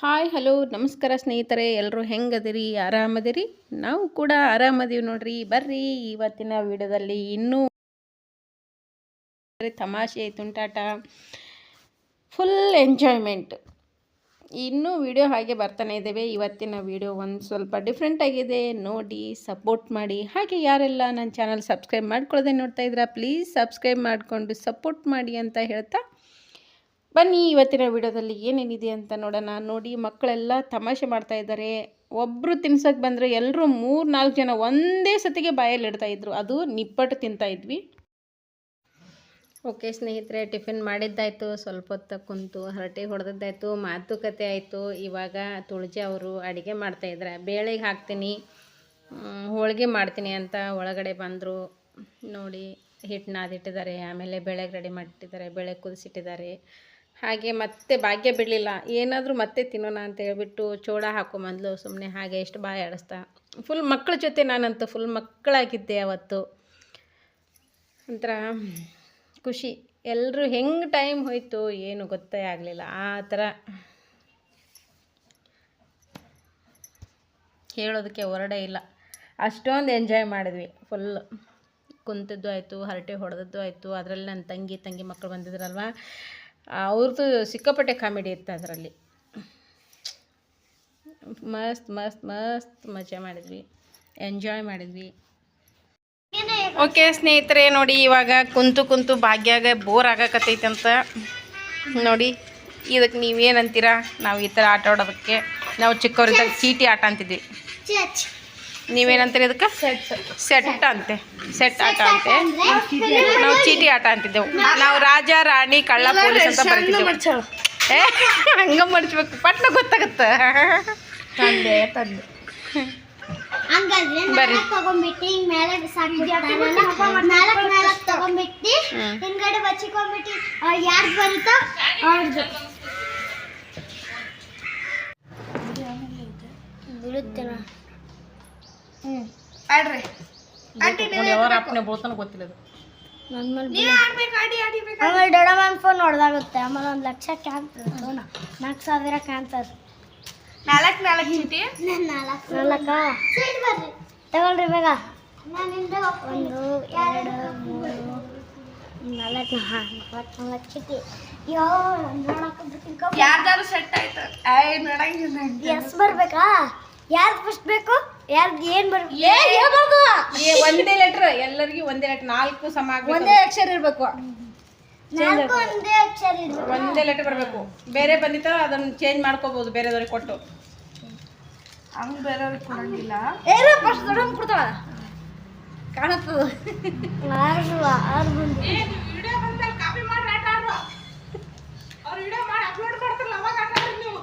Hi hello ನಮಸ್ಕಾರ ಸ್ನೇಹಿತರೆ, ಎಲ್ಲರೂ ಹೆಂಗದಿರಿ? ಆರಾಮದಿರಿ? ನಾವು ಕೂಡ ಆರಾಮದೀವಿ ನೋಡ್ರಿ. ಬರ್ರಿ ಇವತ್ತಿನ ವಿಡಿಯೋದಲ್ಲಿ ಇನ್ನೂ ತಮಾಷೆ ತುಂಟಾಟ, ಫುಲ್ ಎಂಜಾಯ್ಮೆಂಟ್. ಇನ್ನೂ ವಿಡಿಯೋ ಹಾಗೆ ಬರ್ತಾನೆ ಇದ್ದೇವೆ. ಇವತ್ತಿನ ವಿಡಿಯೋ ಒಂದು ಸ್ವಲ್ಪ ಡಿಫ್ರೆಂಟ್ ಆಗಿದೆ, ನೋಡಿ ಸಪೋರ್ಟ್ ಮಾಡಿ. ಹಾಗೆ ಯಾರೆಲ್ಲ ನನ್ನ ಚಾನಲ್ ಸಬ್ಸ್ಕ್ರೈಬ್ ಮಾಡ್ಕೊಳ್ಳೋದೇ ನೋಡ್ತಾ ಇದ್ದೀರಾ, ಪ್ಲೀಸ್ ಸಬ್ಸ್ಕ್ರೈಬ್ ಮಾಡಿಕೊಂಡು ಸಪೋರ್ಟ್ ಮಾಡಿ ಅಂತ ಹೇಳ್ತಾ ಬನ್ನಿ ಇವತ್ತಿನ ವಿಡಿಯೋದಲ್ಲಿ ಏನೇನಿದೆ ಅಂತ ನೋಡೋಣ. ನೋಡಿ, ಮಕ್ಕಳೆಲ್ಲ ತಮಾಷೆ ಮಾಡ್ತಾ ಇದ್ದಾರೆ. ಒಬ್ಬರು ತಿನ್ಸೋಕ್ಕೆ ಬಂದರೆ ಎಲ್ಲರೂ 3-4 ಜನ ಒಂದೇ ಸತಿಗೆ ಬಾಯಲ್ಲಿ ಇಡ್ತಾಯಿದ್ರು. ಅದು ನಿಪ್ಪಟ್ಟು ತಿಂತಾಯಿದ್ವಿ. ಓಕೆ ಸ್ನೇಹಿತರೆ, ಟಿಫಿನ್ ಮಾಡಿದ್ದಾಯಿತು, ಸ್ವಲ್ಪ ಹೊತ್ತು ಕುಂತು ಹರಟೆ ಹೊಡೆದದ್ದಾಯಿತು, ಮಾತುಕತೆ ಆಯಿತು. ಇವಾಗ ತುಳಜಿ ಅವರು ಅಡುಗೆ ಮಾಡ್ತಾಯಿದ್ದಾರೆ. ಬೇಳೆಗೆ ಹಾಕ್ತೀನಿ, ಹೋಳಿಗೆ ಮಾಡ್ತೀನಿ ಅಂತ ಒಳಗಡೆ ಬಂದರು. ನೋಡಿ, ಹಿಟ್ಟು ನಾದಿಟ್ಟಿದ್ದಾರೆ, ಆಮೇಲೆ ಬೇಳೆಗೆ ರೆಡಿ ಮಾಡಿಟ್ಟಿದ್ದಾರೆ, ಬೇಳೆ ಕುದಿಸಿಟ್ಟಿದ್ದಾರೆ. ಹಾಗೆ ಮತ್ತೆ ಭಾಗ್ಯ ಬಿಡಲಿಲ್ಲ, ಏನಾದರೂ ಮತ್ತೆ ತಿನ್ನೋಣ ಅಂತ ಹೇಳ್ಬಿಟ್ಟು ಚೋಡ ಹಾಕೊಂಬಂದ್ಲು. ಸುಮ್ಮನೆ ಹಾಗೆ ಎಷ್ಟು ಬಾಯಿ ಆಡಿಸ್ತಾ ಫುಲ್ ಮಕ್ಕಳ ಜೊತೆ ನಾನಂತೂ ಫುಲ್ ಮಕ್ಕಳಾಗಿದ್ದೆ ಅವತ್ತು. ಒಂಥರ ಖುಷಿ. ಎಲ್ಲರೂ ಹೆಂಗೆ ಟೈಮ್ ಹೋಯಿತು ಏನು ಗೊತ್ತೇ ಆಗಲಿಲ್ಲ. ಆ ಥರ ಹೇಳೋದಕ್ಕೆ ಹೊರಡೇ ಇಲ್ಲ, ಅಷ್ಟೊಂದು ಎಂಜಾಯ್ ಮಾಡಿದ್ವಿ. ಫುಲ್ ಕುಂತದ್ದು ಆಯಿತು, ಹರಟೆ ಹೊಡೆದದ್ದು ಆಯಿತು. ಅದರಲ್ಲಿ ನನ್ನ ತಂಗಿ ಮಕ್ಕಳು ಬಂದಿದ್ರಲ್ವ, ಅವ್ರದ್ದು ಸಿಕ್ಕಾಪಟ್ಟೆ ಕಾಮಿಡಿ ಇತ್ತು ಅದರಲ್ಲಿ. ಮಸ್ತ್ ಮಸ್ತ್ ಮಸ್ತ್ ಮಜಾ ಮಾಡಿದ್ವಿ, ಎಂಜಾಯ್ ಮಾಡಿದ್ವಿ. ಓಕೆ ಸ್ನೇಹಿತರೆ, ನೋಡಿ ಇವಾಗ ಕುಂತು ಭಾಗ್ಯಾಗ ಬೋರ್ ಆಗಕತ್ತೈತಂತ. ನೋಡಿ, ಇದಕ್ಕೆ ನೀವೇನಂತೀರಾ? ನಾವು ಈ ಥರ ಆಟ ಆಡೋದಕ್ಕೆ ನಾವು ಚಿಕ್ಕವರಿದ್ದಾಗ ಚೀಟಿ ಆಟ ಅಂತಿದ್ವಿ. ನೀವೇನಂತೀರಿ ಇದಕ್ಕೆ? ಸೆಟ್ ಅಂತೆ, ಸೆಟ್ ಆಟ ಅಂತೆ. ನಾವು ಚೀಟಿ ಆಟ ಅಂತಿದ್ದೆವು. ನಾವು ರಾಜ ರಾಣಿ ಕಳ್ಳ ಪೊಲೀಸ್ ಅಂತ ಬರ್ತಿದ್ದೆವು. ಹಂಗ ಮಡ್ಚ್ಬೇಕು, ಪಟ್ನ ಗೊತ್ತಾಗತ್ತೆ. ಬರ್ರಿ, ಆಡ್ರಿ. ಯಾರು ಅಪ್ಪನೇ ಬೋಳ್ತಾನೆ ಗೊತ್ತಿಲ್ಲ. ಆಮೇಲೆ ಡೊಡಮನ್ ಫೋನ್ ಹೊಡೆದಾಗುತ್ತೆ. ಆಮೇಲೆ 1 ಲಕ್ಷ ಕ್ಯಾನ್ಸರ್, 4,000 ಕ್ಯಾನ್ಸರ್. 4 ಚೀಟಿ, 4 ತಗೊಳ್ರಿ ಬೇಗ. 1 2 3 4 ಚೀಟಿ. ಯಾರ್ದಾರು ಸೆಟ್ ಆಯ್ತು. ಎಸ್ ಬರ್ಬೇಕಾ? ಯಾರು ಫಸ್ಟ್ ಬೇಕು? ಯಾರ್ದು ಏನು ಬರ್ಬೇಕು? ಒಂದೇ ಲೆಟ್ರ್, ಎಲ್ಲರಿಗೂ ಒಂದೇ ಲೆಟ್ರ್, 4 ಸಮ ಆಗ್ಬೇಕು. ಒಂದೇ ಅಕ್ಷರ ಇರಬೇಕು. ಒಂದೇ ಅಕ್ಷರ ಇರಬೇಕು, ಒಂದೇ ಲೆಟ್ರ್ ಬರಬೇಕು. ಬೇರೆ ಬಂದಿತ್ತ ಅದನ್ನು ಚೇಂಜ್ ಮಾಡ್ಕೋಬಹುದು, ಬೇರೆದವ್ರಿಗೆ ಕೊಟ್ಟು. ಹಂಗೆ ಬೇರೆಯವ್ರಿಗೆ ಕೊಡಂಗಿಲ್ಲ. ಫಸ್ಟ್ ದೊಡ್ಡ ಕೊಡ್ತಾಳ ಕಾಣುತ್ತದ. ವಿಡಿಯೋ ಬಂದಲ್ಲಿ ಕಾಪಿ ಮಾಡಿ ಆಟ ಆಡ್ರು. ಅವ್ರು ವಿಡಿಯೋ ಮಾಡಿ ಅಪ್ಲೋಡ್ ಮಾಡ್ತಾರಲ್ಲ, ಅವಾಗ ಆಟ ಆಡ್ರಿ ನೀವು.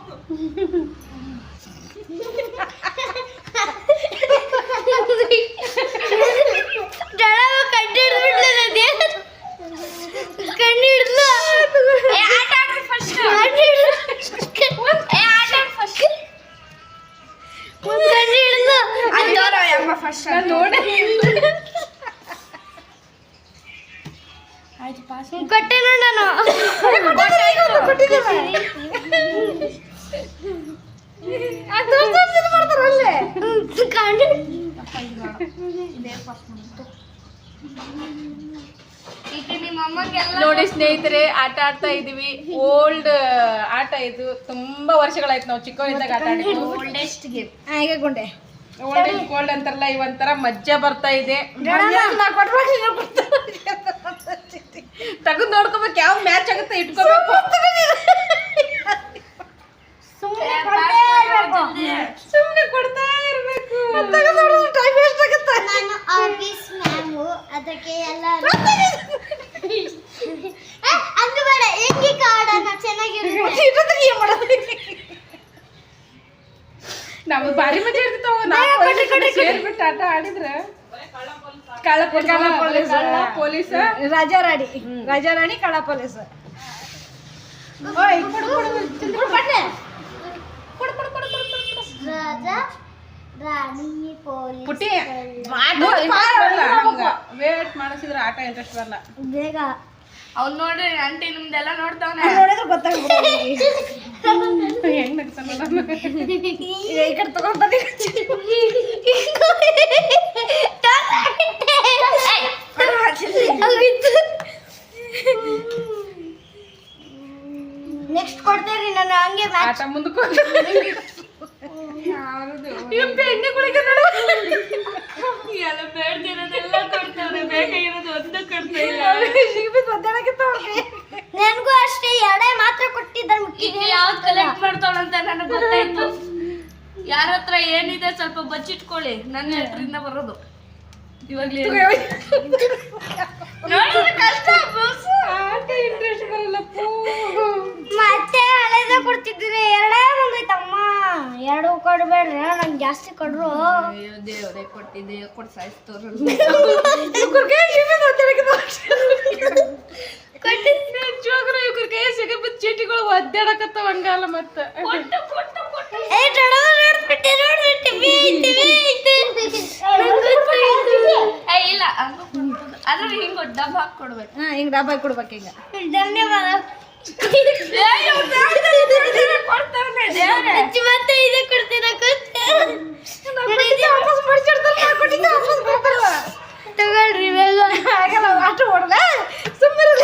ನೋಡಿ ಸ್ನೇಹಿತರೆ, ಆಟ ಆಡ್ತಾ ಇದೀವಿ. ಓಲ್ಡ್ ಆಟ ಇದು, ತುಂಬಾ ವರ್ಷಗಳಾಯ್ತು ನಾವು ಚಿಕ್ಕವರಿದ್ದಾಗ ಆಟ ಆಡಿದ್ವಿ. Oldest game. ಈಗ ಗುಂಡೆ ಓಲ್ಡ್ ಇಸ್ ಗೋಲ್ಡ್ ಅಂತಾರಲ್ಲ, ಇವೊಂಥರ ಮಜ್ಜಾ ಬರ್ತಾ ಇದೆ. ತಗದ್ ನೋಡ್ಕೋಬೇಕು, ಯಾವ ಮ್ಯಾಚ್ ಆಗುತ್ತೆ ಇಟ್ಕೋಬೇಕು. ಸುಮ್ಮನೆ ಕೊಡ್ತಾ ಇರ್ಬೇಕು. ನಾನು ಆಫೀಸ್ ಮ್ಯಾಮು, ಅದಕ್ಕೆ ಎಲ್ಲ ಹಂಗೆ ಬೇಡ, ಹೆಂಗೆ ಕಾಡೋಣ ಚೆನ್ನಾಗಿರುತ್ತೆ. ನಮ್ಗೆ ಭಾರಿ ಮಜಾ ಇರ್ತಿತ್ತು. ಸೇರ್ಬಿಟ್ಟು ಆಟ ಆಡಿದ್ರೆ ಕಳ್ಳ ಪೊಲೀಸ್, ರಾಜಾ ರಾಣಿ ಕಳ್ಳ ಪೊಲೀಸ್. ರಾಜಾ ರಾಣಿ ಪೊಲೀಸ್. ಪುಟ್ಟಿ ವೇಟ್ ಮಾಡಿಸಿದ್ರೆ ಆಟ ಇಂಟ್ರೆಸ್ಟ್ ಬರಲ್ಲ. ಬೇಗ ಅವ್ನು ನೋಡ್ರಿ, ಆಂಟಿ ನಿಮ್ದೆಲ್ಲ ನೋಡ್ತಾವನೆ. ನೋಡಿದ್ರೆ ಗೊತ್ತಾಗ್ಬಿಡುತ್ತೆ. ಹೆಂಗ್ ನಗ್ತಾನ ಈ ಕಡೆ ತಗೊಂಡ್ ನೆಕ್ಸ್ಟ್ ಕೊಡ್ತೇರಿ ನಾನು ಹಂಗೆ ಆಟ ಮುಂದಕ್ಕೆ ಎಣ್ಣೆಗಳಿಗೆ ಎಲ್ಲ ಬೇಡ್ದಿರೋದೆಲ್ಲ ಕೊಡ್ತಾವ್ರೆ, ಬೇಕಾಗಿರೋದು ಒಂದು ಕೊಡ್ತಾ ಇಲ್ಲ. ನನಗೂ ಅಷ್ಟೇ ಎರಡೇ ಮಾತ್ರ ಕೊಟ್ಟಿದ್ದಾರೆ. ಈಗ ಯಾವ್ದು ಕಲೆಕ್ಟ್ ಮಾಡ್ತಾಳಂತ ನನಗೆ ಗೊತ್ತಾಯ್ತು. ಯಾರ ಹತ್ರ ಏನಿದೆ ಸ್ವಲ್ಪ ಬಚ್ಚಿಟ್ಕೊಳ್ಳಿ, ನನ್ನ ಹೆಸರಿಂದ ಬರೋದು. ಇವಾಗ್ಲೇ ಕಷ್ಟ ಇಂಟ್ರೆಸ್ಟ್ ಬರಲ್ಲ. ಮತ್ತೆ ಹಳೇದ ಕೊಡ್ತಿದ್ದೀರಿ, ಎರಡೇ ಬಂದೈತಮ್ಮ. ಎರಡು ಕೊಡ್ಬೇಡ್ರಿ, ನಂಗೆ ಜಾಸ್ತಿ ಕೊಡ್ರು. ಅಯ್ಯೋ ದೇವರೇ, ಕೊಟ್ಟಿದ್ದೆ ಕೊಟ್ಟು ಸಾಯಿಸ್ತವ್ರ ಚೀಟಿಗಳು ಒದ್ದಾಡಕತ್ತಾವ ಹಂಗಲ್ಲ. ಮತ್ತ ಇಲ್ಲ ಅದ್ರ ಹಿಂಗ ಡಬ್ಬ ಹಾಕಿ ಕೊಡ್ಬೇಕು. ಹಿಂಗ್ ಡಬ್ಬ ಕೊಡ್ಬೇಕು. ಈಗ ಧನ್ಯವಾದ. ಮತ್ತೆ ಇದೆ ಕೊಡ್ತೀರ ತಗೊಳ್ರಿ ಬೇಗ. ಆಗಲ್ಲ, ಆಟ ಹೊಡ್ದ ಸುಮ್ಮನೆ.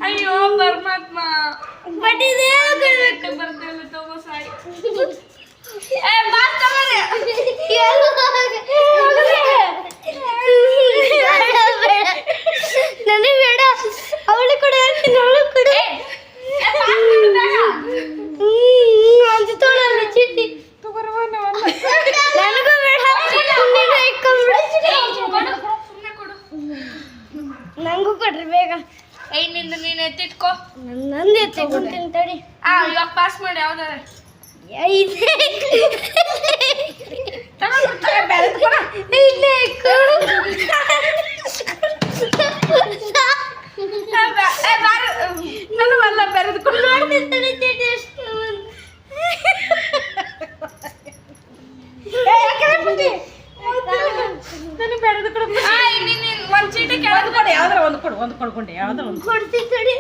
ಅಯ್ಯೋ ಪರಮಾತ್ಮ, ಬಡ್ಡಿದೆ ಬರ್ತಿಲ್ಲ ತಗೋ ಸಾಯಿ. ನನಗೆ ಬೇಡ, ಅವಳು ಕೊಡ, ಅವಳು ಕೊಡ. ಅಂಜುತ್ತಾಳಲ್ಲ ಚೀಟಿ. ನನಗೂ ಬೇಡ, ನಂಗೂ ಕೊಡ್ರಿ ಬೇಗ. ನಿಂದು ನೀನ್ ಎತ್ತಿಟ್ಕೋ. ನಂದು ಎತ್ಕೊಂತೀನಿ ತಡಿ. ಇವಾಗ ಪಾಸ್ ಮಾಡಿ ಯಾವ್ದಾರ. ನಾನು ಅಲ್ಲ ಬೆರೆದು ಒಂದ್ ಚೀಟಿ ಕೆಳಗೆ ಕೊಡು, ಯಾವ್ದಾರ ಒಂದು ಕೊಡು, ಒಂದು ಕೊಡ್ಕೊಂಡೆ ಯಾವ್ದಾರ ಒಂದು ಕೊಡ್ತೀನಿ ತಡಿ.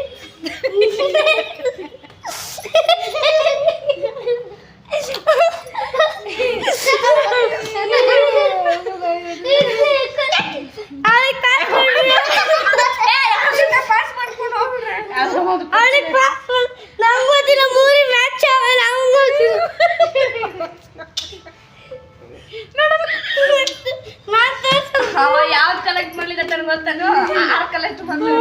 ಅವ ಯಾವ್ದು ಕಲೆಕ್ಟ್ ಮಾಡ್ಲಿಕ್ಕೆ ಗೊತ್ತಾನು, ಆರು ಕಲೆಕ್ಟ್ ಮಾಡ್ಲಿ.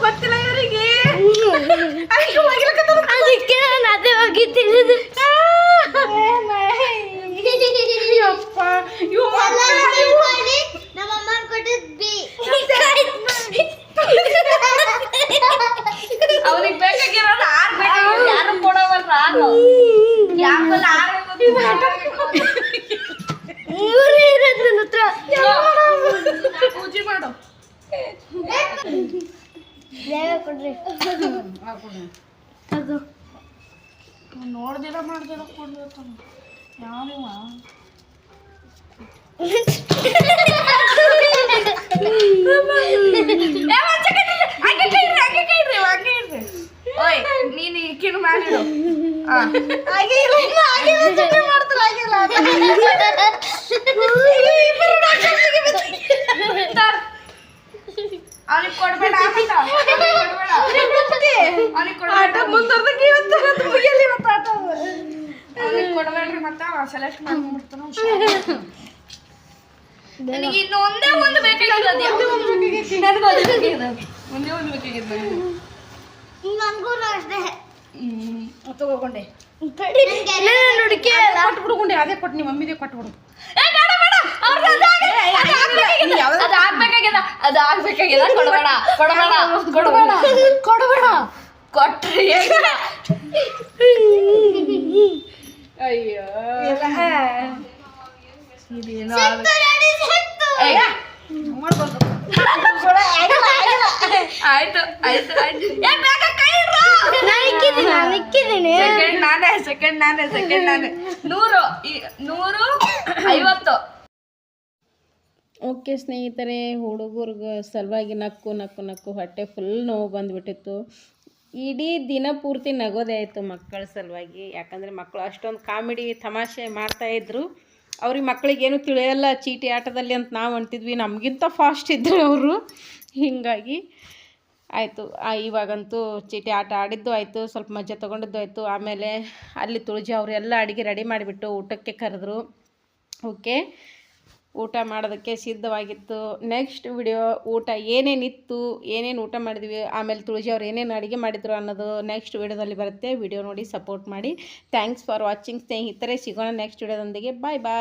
ಗೊತ್ತಿಲ್ಲ ಇವರಿಗೆ. ಅದಕ್ಕೆ ನಾನು ಅದೇ ಹೋಗಿ ತಿಳಿದು ನಮ್ಮಮ್ಮ ಕೊಟ್ಟಿದ್ವಿ. ಅವ್ರಿಗೆ ಬೇಕಾಗಿರೋದು ಆರು ಬೇಕಾಗಿರೋದು ಯಾರು ಕೊಡವಲ್ರ. ಆರು ಯಾಕಲ್ಲ ಆರು ಮೂರೇ ಇರೋದು ನನ್ನ ಹತ್ರ. ಪೂಜೆ ಮಾಡು. ಬೇಗ ಕೊಡ್ರಿ. ಅದು ನೋಡ್ದಿರ ಮಾಡ್ದಿರ ಕೊಡ್ಬೇಕು. ಯಾರಿವ ಓಯ್ ನೀನು ಈಕಿನ ಮಾಡಿಡು. ಅವ್ನಿಗೆ ಕೊಡ್ಬೇಡ, ಅವ್ನಿಗೆ ಕೊಡ್ಬೇಡ್ರಿ. ಮತ್ತ ಸೆಲೆಕ್ಟ್ ಮಾಡ್ಬಿಡ್ತಾನ. ನನಗೆ ಇನ್ನು ಒಂದೇ ಒಂದು ಬೇಕಾಗಿರೋದು. ಒಂದೇ ಒಂದು ಬೇಕಾಗಿರೋದು. ನನಗೂ ಅಷ್ಟೇ ತಗೋಕೊಂಡೆ ಹುಡುಕಿ ಅದೇ ಕೊಟ್ಟು ನಿಮ್ಮ ಮಮ್ಮಿದೇ ಕೊಟ್ಬಿಡು. ಅದು ಆಗ್ಬೇಕಾಗ್ಯದ, ಅದು ಆಗ್ಬೇಕಾಗ್ಯದ. ಕೊಡಬೇಡ ಕೊಡಬೇಡ ಕೊಡಬೇಡ ಕೊಡಬೇಡ. ಕೊಟ್ರಿ ಅಯ್ಯೋ ಇದೇನೋ ಆಯ್ತು ಆಯ್ತು ಆಯ್ತು. ಸೆಕೆಂಡ್ ನಾನೇ 100 150. ಓಕೆ ಸ್ನೇಹಿತರೆ, ಹುಡುಗರ್ಗೆ ಸಲುವಾಗಿ ನಕ್ಕು ಹೊಟ್ಟೆ ಫುಲ್ ನೋವು ಬಂದುಬಿಟ್ಟಿತ್ತು. ಇಡೀ ದಿನ ಪೂರ್ತಿ ನಗೋದೇ ಆಯಿತು ಮಕ್ಕಳ ಸಲುವಾಗಿ. ಯಾಕಂದರೆ ಮಕ್ಕಳು ಅಷ್ಟೊಂದು ಕಾಮಿಡಿ ತಮಾಷೆ ಮಾಡ್ತಾಯಿದ್ರು. ಅವ್ರಿಗೆ ಮಕ್ಕಳಿಗೇನು ತಿಳಿಯಲ್ಲ ಚೀಟಿ ಆಟದಲ್ಲಿ ಅಂತ ನಾವು ಅಂತಿದ್ವಿ, ನಮಗಿಂತ ಫಾಸ್ಟ್ ಇದ್ದರು ಅವರು. ಹೀಗಾಗಿ ಆಯಿತು. ಇವಾಗಂತೂ ಚೀಟಿ ಆಟ ಆಡಿದ್ದು ಆಯಿತು, ಸ್ವಲ್ಪ ಮಜಾ ತೊಗೊಂಡಿದ್ದು ಆಯಿತು. ಆಮೇಲೆ ಅಲ್ಲಿ ತುಳಜಿ ಅವರೆಲ್ಲ ಅಡುಗೆ ರೆಡಿ ಮಾಡಿಬಿಟ್ಟು ಊಟಕ್ಕೆ ಕರೆದ್ರು. ಓಕೆ, ಊಟ ಮಾಡೋದಕ್ಕೆ ಸಿದ್ಧವಾಗಿತ್ತು. ನೆಕ್ಸ್ಟ್ ವಿಡಿಯೋ ಊಟ ಏನೇನಿತ್ತು, ಏನೇನು ಊಟ ಮಾಡಿದ್ವಿ, ಆಮೇಲೆ ತುಳಜಿ ಅವ್ರು ಏನೇನು ಅಡುಗೆ ಮಾಡಿದ್ರು ಅನ್ನೋದು ನೆಕ್ಸ್ಟ್ ವಿಡಿಯೋದಲ್ಲಿ ಬರುತ್ತೆ. ವಿಡಿಯೋ ನೋಡಿ ಸಪೋರ್ಟ್ ಮಾಡಿ. ಥ್ಯಾಂಕ್ಸ್ ಫಾರ್ ವಾಚಿಂಗ್ ಸ್ನೇಹಿತರೆ. ಸಿಗೋಣ ನೆಕ್ಸ್ಟ್ ವಿಡಿಯೋದೊಂದಿಗೆ. ಬಾಯ್ ಬಾಯ್.